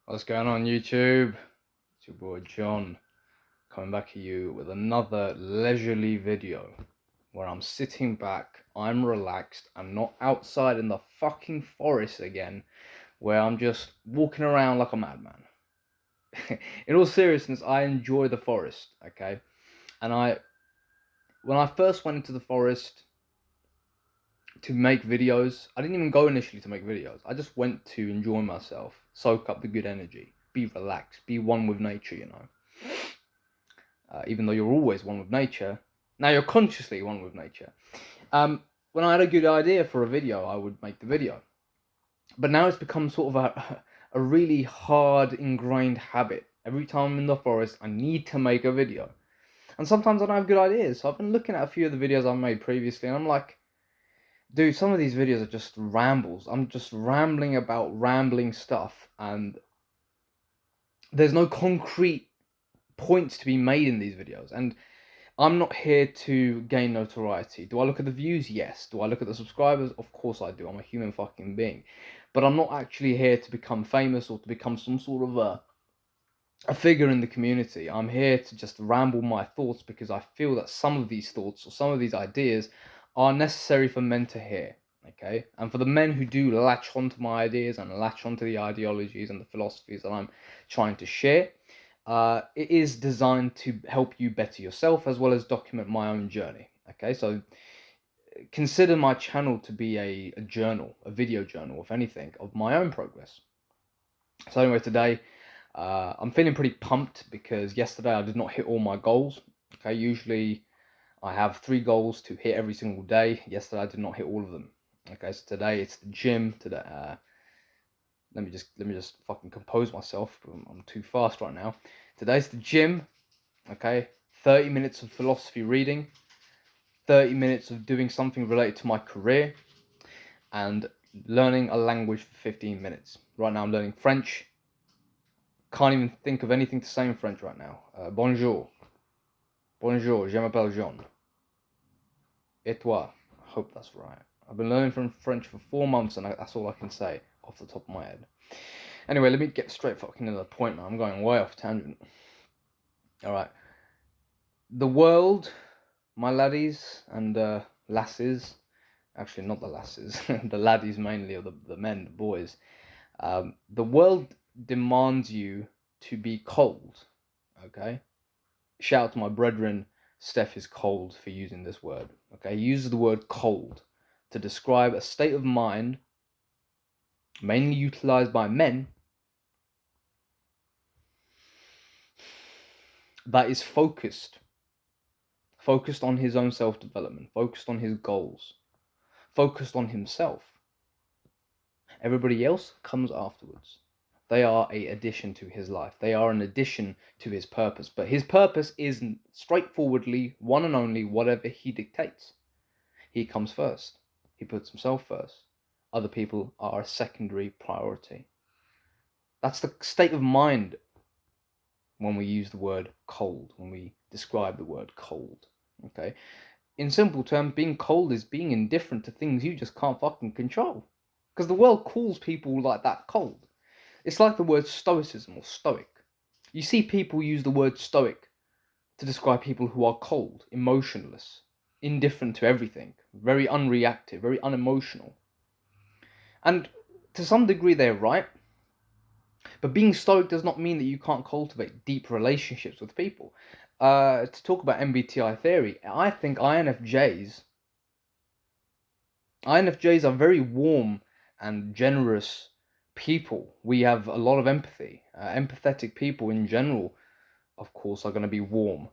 What's going on, YouTube? It's your boy John coming back at you with another leisurely video where I'm sitting back, I'm relaxed, I'm not outside in the fucking forest again, where I'm just walking around like a madman. In all seriousness, I enjoy the forest, okay? And when I first went into the forest to make videos, I didn't even go initially to make videos. I just went to enjoy myself, soak up the good energy, be relaxed, be one with nature, even though you're always one with nature, now you're consciously one with nature. When I had a good idea for a video, I would make the video. But now it's become sort of a really hard, ingrained habit. Every time I'm in the forest, I need to make a video. And sometimes I don't have good ideas. So I've been looking at a few of the videos I've made previously, and I'm like, dude, some of these videos are just rambles. I'm just rambling about rambling stuff, and there's no concrete points to be made in these videos. And I'm not here to gain notoriety. Do I look at the views? Yes. Do I look at the subscribers? Of course I do. I'm a human fucking being. But I'm not actually here to become famous or to become some sort of a figure in the community. I'm here to just ramble my thoughts because I feel that some of these thoughts or some of these ideas are necessary for men to hear. Okay? And for the men who do latch onto my ideas and latch onto the ideologies and the philosophies that I'm trying to share, it is designed to help you better yourself as well as document my own journey. Okay, so consider my channel to be a journal, a video journal, if anything, of my own progress. So anyway, today I'm feeling pretty pumped because yesterday I did not hit all my goals. Okay, usually I have 3 goals to hit every single day. Yesterday I did not hit all of them. Okay, so today it's the gym. Today, let me just fucking compose myself. I'm too fast right now. Today's the gym. Okay, 30 minutes of philosophy reading, 30 minutes of doing something related to my career, and learning a language for 15 minutes. Right now I'm learning French. Can't even think of anything to say in French right now. Bonjour. Bonjour, je m'appelle Jean. Et toi? I hope that's right. I've been learning from French for 4 months and that's all I can say off the top of my head. Anyway, let me get straight fucking to the point now. I'm going way off tangent. Alright. The world, my laddies and lasses, actually not the lasses, the laddies mainly, or the men, the boys, the world demands you to be cold, okay? Shout out to my brethren, Steph is cold for using this word, okay? He uses the word cold to describe a state of mind mainly utilized by men that is focused on his own self-development, focused on his goals, focused on himself. Everybody else comes afterwards. They are an addition to his life. They are an addition to his purpose. But his purpose is straightforwardly one and only whatever he dictates. He comes first. He puts himself first. Other people are a secondary priority. That's the state of mind when we use the word cold, when we describe the word cold. Okay? In simple terms, being cold is being indifferent to things you just can't fucking control. Because the world calls people like that cold. It's like the word stoicism or stoic. You see people use the word stoic to describe people who are cold, emotionless, indifferent to everything, very unreactive, very unemotional. And to some degree they're right. But being stoic does not mean that you can't cultivate deep relationships with people. To talk about MBTI theory, I think INFJs are very warm and generous people. We have a lot of empathy. Empathetic people in general, of course, are going to be warm.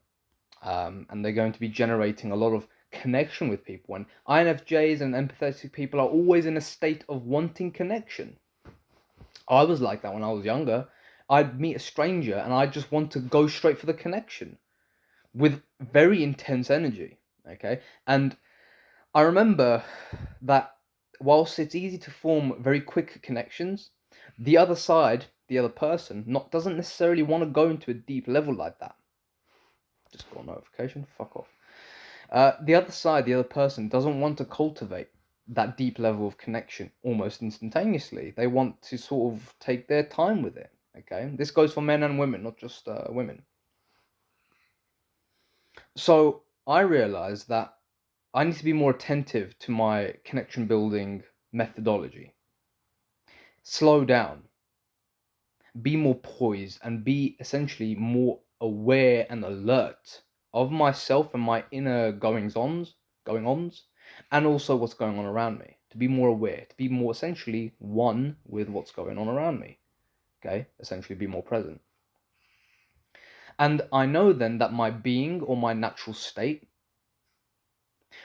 And they're going to be generating a lot of connection with people. And INFJs and empathetic people are always in a state of wanting connection. I was like that when I was younger. I'd meet a stranger and I'd just want to go straight for the connection with very intense energy. Okay? And I remember that whilst it's easy to form very quick connections, the other side, the other person, doesn't necessarily want to go into a deep level like that. Just got a notification, fuck off. The other side, the other person, doesn't want to cultivate that deep level of connection almost instantaneously. They want to sort of take their time with it, Okay, this goes for men and women, not just women. So I realized that I need to be more attentive to my connection building methodology. Slow down, be more poised, and be essentially more aware and alert of myself and my inner going ons, and also what's going on around me. To be more aware, to be more essentially one with what's going on around me. Okay, essentially be more present. And I know then that my being or my natural state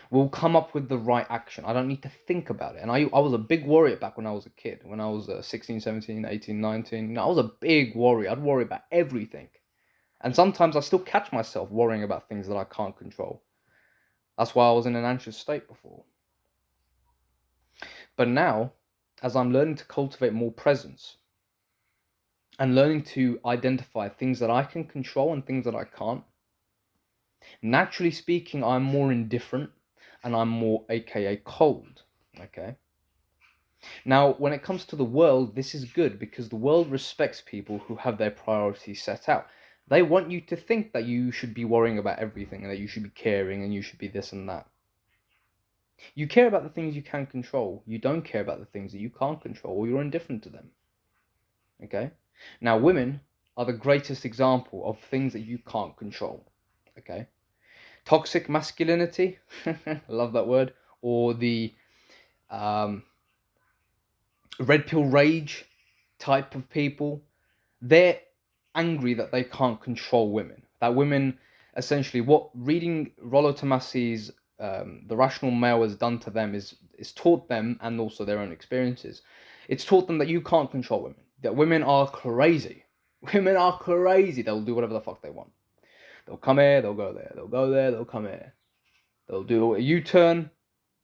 will come up with the right action. I don't need to think about it. And I was a big worrier back when I was a kid. When I was 16, 17, 18, 19. I was a big worrier. I'd worry about everything. And sometimes I still catch myself worrying about things that I can't control. That's why I was in an anxious state before. But now, as I'm learning to cultivate more presence and learning to identify things that I can control and things that I can't, naturally speaking, I'm more indifferent and I'm more aka cold. Okay. Now, when it comes to the world, this is good because the world respects people who have their priorities set out. They want you to think that you should be worrying about everything and that you should be caring and you should be this and that. You care about the things you can control. You don't care about the things that you can't control or you're indifferent to them. Okay? Now, women are the greatest example of things that you can't control. Okay? Toxic masculinity, I love that word, or the red pill rage type of people, they're angry that they can't control women. That women, essentially, what reading Rollo Tomasi's The Rational Male has done to them is taught them, and also their own experiences, it's taught them that you can't control women. That women are crazy. Women are crazy. They'll do whatever the fuck they want. They'll come here, they'll go there. They'll go there, they'll come here. They'll do a U-turn,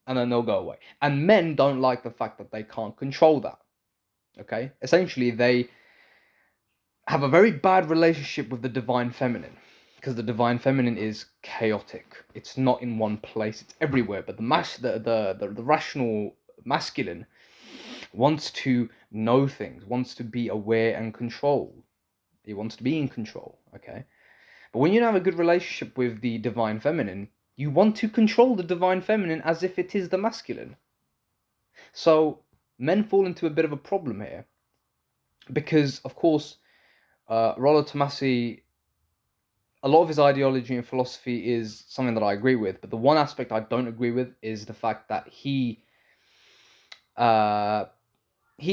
and then they'll go away. And men don't like the fact that they can't control that. Okay? Essentially, they have a very bad relationship with the divine feminine, because the divine feminine is chaotic. It's not in one place, it's everywhere. But the rational masculine wants to know things, wants to be aware and control. He wants to be in control, okay? But when you don't have a good relationship with the divine feminine, you want to control the divine feminine as if it is the masculine. So men fall into a bit of a problem here, because of course Rollo Tomasi, a lot of his ideology and philosophy is something that I agree with, but the one aspect I don't agree with is the fact that he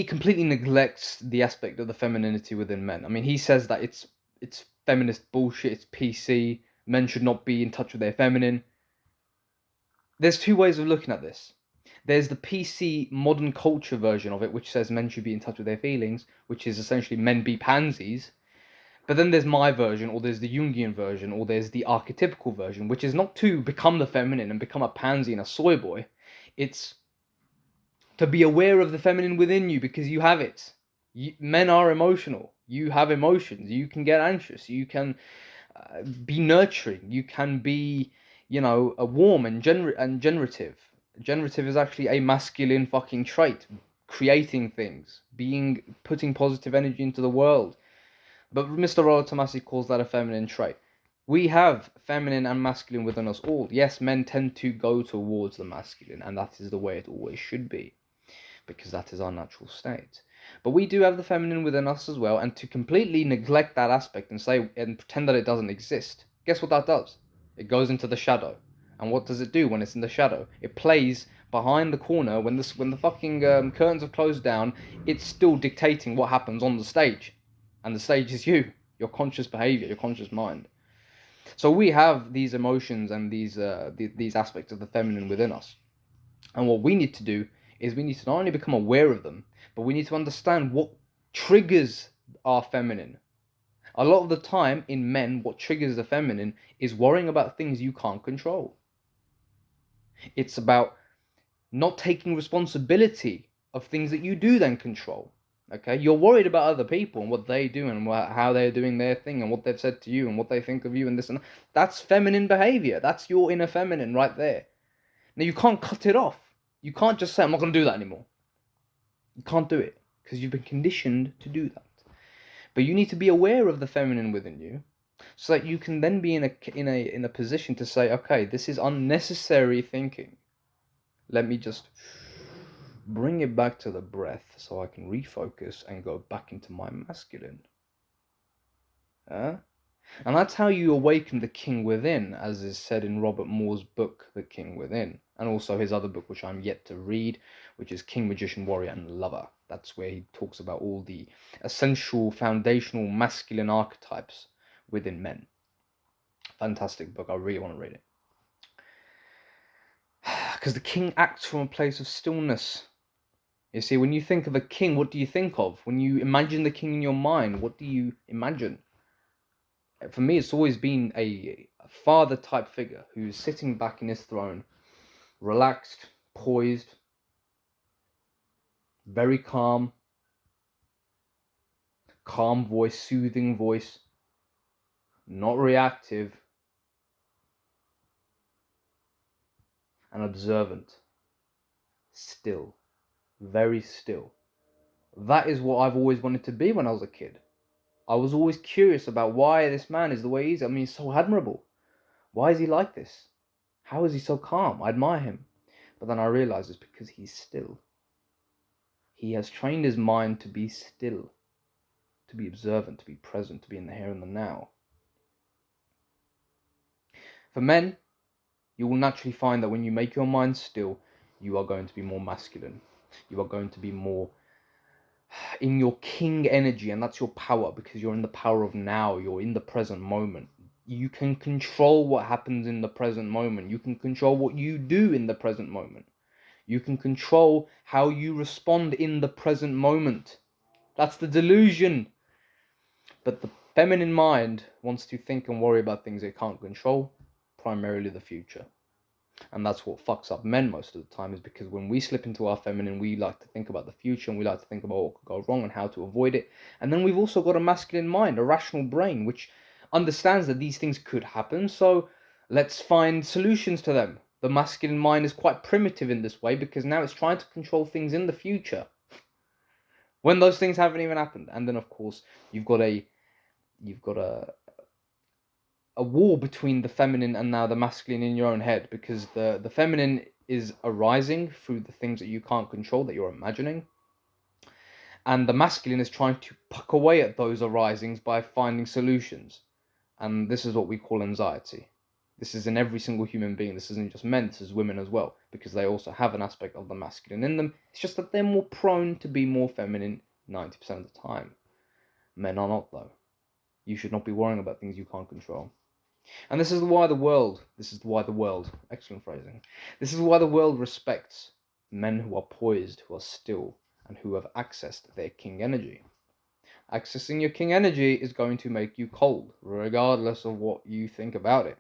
completely neglects the aspect of the femininity within men. I mean, he says that it's feminist bullshit, it's PC, men should not be in touch with their feminine. There's two ways of looking at this. There's the PC modern culture version of it, which says men should be in touch with their feelings, which is essentially men be pansies. But then there's my version, or there's the Jungian version, or there's the archetypical version, which is not to become the feminine and become a pansy and a soy boy. It's to be aware of the feminine within you, because you have it. Men are emotional. You have emotions. You can get anxious. You can be nurturing. You can be, a warm and generative. Generative is actually a masculine fucking trait. Creating things, putting positive energy into the world. But Mr. Rollo Tomasi calls that a feminine trait. We have feminine and masculine within us all. Yes, men tend to go towards the masculine, and that is the way it always should be, because that is our natural state. But we do have the feminine within us as well, and to completely neglect that aspect and pretend that it doesn't exist, guess what that does? It goes into the shadow. And what does it do when it's in the shadow? It plays behind the corner when the fucking curtains have closed down. It's still dictating what happens on the stage, and the stage is you, your conscious behavior, your conscious mind. So we have these emotions and these aspects of the feminine within us, and what we need to do is we need to not only become aware of them, but we need to understand what triggers our feminine. A lot of the time in men, what triggers the feminine is worrying about things you can't control. It's about not taking responsibility of things that you do then control. Okay, you're worried about other people and what they do and how they're doing their thing and what they've said to you and what they think of you and this and that. That's feminine behavior. That's your inner feminine right there. Now you can't cut it off. You can't just say, I'm not going to do that anymore. You can't do it because you've been conditioned to do that. But you need to be aware of the feminine within you, so that you can then be in a position to say, okay, this is unnecessary thinking. Let me just bring it back to the breath so I can refocus and go back into my masculine. And that's how you awaken the king within, as is said in Robert Moore's book, The King Within, and also his other book, which I'm yet to read, which is King, Magician, Warrior, and Lover. That's where he talks about all the essential, foundational masculine archetypes within men. Fantastic book. I really want to read it. Because the king acts from a place of stillness. You see, when you think of a king, what do you think of? When you imagine the king in your mind, what do you imagine? For me, it's always been a father-type figure who's sitting back in his throne, relaxed, poised, very calm voice, soothing voice, not reactive, and observant, still, very still. That is what I've always wanted to be when I was a kid. I was always curious about why this man is the way he is. I mean, he's so admirable. Why is he like this? How is he so calm? I admire him. But then I realized it's because he's still. He has trained his mind to be still, to be observant, to be present, to be in the here and the now. For men, you will naturally find that when you make your mind still, you are going to be more masculine. You are going to be more in your king energy, and that's your power, because you're in the power of now. You're in the present moment. You can control what happens in the present moment. You can control what you do in the present moment. You can control how you respond in the present moment. That's the delusion. But the feminine mind wants to think and worry about things it can't control, primarily the future. And that's what fucks up men most of the time, is because when we slip into our feminine, we like to think about the future, and we like to think about what could go wrong and how to avoid it. And then we've also got a masculine mind, a rational brain, which understands that these things could happen, so let's find solutions to them. The masculine mind is quite primitive in this way, because now it's trying to control things in the future when those things haven't even happened. And then of course you've got a war between the feminine and now the masculine in your own head, because the feminine is arising through the things that you can't control, that you're imagining, and the masculine is trying to puck away at those arisings by finding solutions. And this is what we call anxiety. This is in every single human being. This isn't just men, this is women as well, because they also have an aspect of the masculine in them. It's just that they're more prone to be more feminine 90% of the time. Men are not, though. You should not be worrying about things you can't control. And this is why the world, excellent phrasing, this is why the world respects men who are poised, who are still, and who have accessed their king energy. Accessing your king energy is going to make you cold, regardless of what you think about it.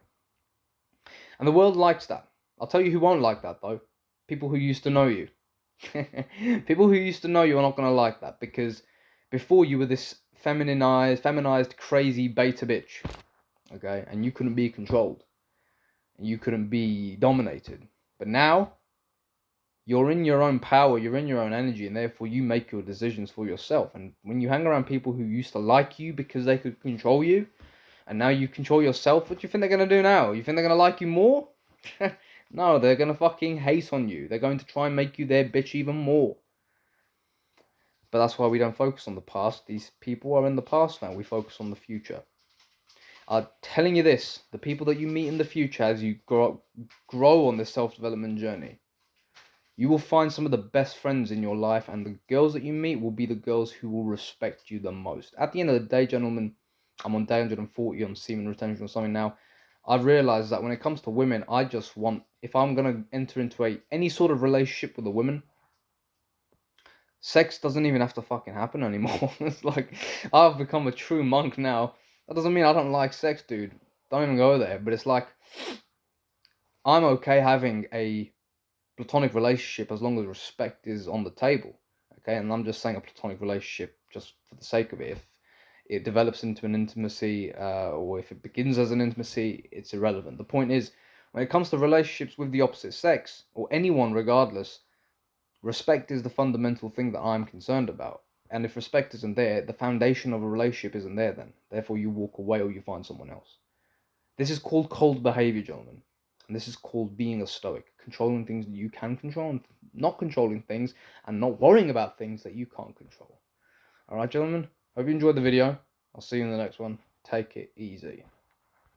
And the world likes that. I'll tell you who won't like that, though. People who used to know you. People who used to know you are not going to like that, because before you were this feminized, crazy beta bitch. Okay, and you couldn't be controlled, and you couldn't be dominated. But now, you're in your own power, you're in your own energy, and therefore you make your decisions for yourself. And when you hang around people who used to like you because they could control you, and now you control yourself, what do you think they're going to do now? You think they're going to like you more? No, they're going to fucking hate on you. They're going to try and make you their bitch even more. But that's why we don't focus on the past. These people are in the past now. We focus on the future. I'm telling you this, the people that you meet in the future as you grow on this self-development journey, you will find some of the best friends in your life, and the girls that you meet will be the girls who will respect you the most. At the end of the day, gentlemen, I'm on day 140 on semen retention or something now. I've realized that when it comes to women, I just want, if I'm going to enter into any sort of relationship with a woman, sex doesn't even have to fucking happen anymore. It's like, I've become a true monk now. That doesn't mean I don't like sex, dude. Don't even go there. But it's like, I'm okay having a platonic relationship as long as respect is on the table. Okay, and I'm just saying a platonic relationship just for the sake of it. If it develops into an intimacy, or if it begins as an intimacy, it's irrelevant. The point is, when it comes to relationships with the opposite sex, or anyone regardless, respect is the fundamental thing that I'm concerned about. And if respect isn't there, the foundation of a relationship isn't there then. Therefore, you walk away or you find someone else. This is called cold behavior, gentlemen. And this is called being a stoic. Controlling things that you can control and not controlling things and not worrying about things that you can't control. Alright, gentlemen? Hope you enjoyed the video. I'll see you in the next one. Take it easy.